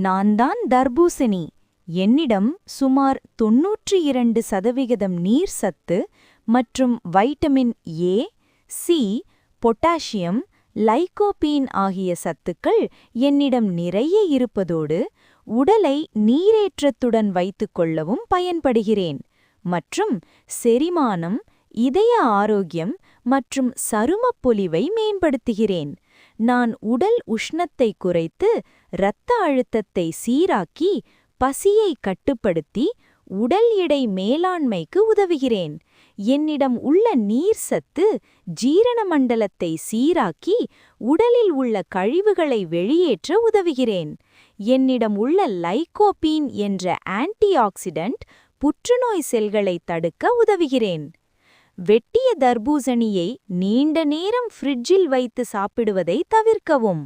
நான் தான் தர்பூசணி. என்னிடம் சுமார் 92% நீர் சத்து மற்றும் vitamin A, C, potassium, lycopene ஆகிய சத்துக்கள் என்னிடம் நிறைய இருப்பதோடு உடலை நீரேற்றத்துடன் வைத்துக் கொள்ளவும் பயன்படுகிறேன். மற்றும் செரிமானம், இதய ஆரோக்கியம் மற்றும் சருமப்பொலிவை மேம்படுத்துகிறேன். நான் உடல் உஷ்ணத்தை குறைத்து இரத்த அழுத்தத்தை சீராக்கி பசியை கட்டுப்படுத்தி உடல் எடை மேலாண்மைக்கு உதவுகிறேன். என்னிடம் உள்ள நீர் சத்து ஜீரண மண்டலத்தை சீராக்கி உடலில் உள்ள கழிவுகளை வெளியேற்ற உதவுகிறேன். என்னிடம் உள்ள லைகோபீன் என்ற ஆன்டிஆக்சிடென்ட் புற்றுநோய் செல்களை தடுக்க உதவுகிறேன். வெட்டிய தர்பூசணியை நீண்ட நேரம் ஃப்ரிட்ஜில் வைத்து சாப்பிடுவதை தவிர்க்கவும்.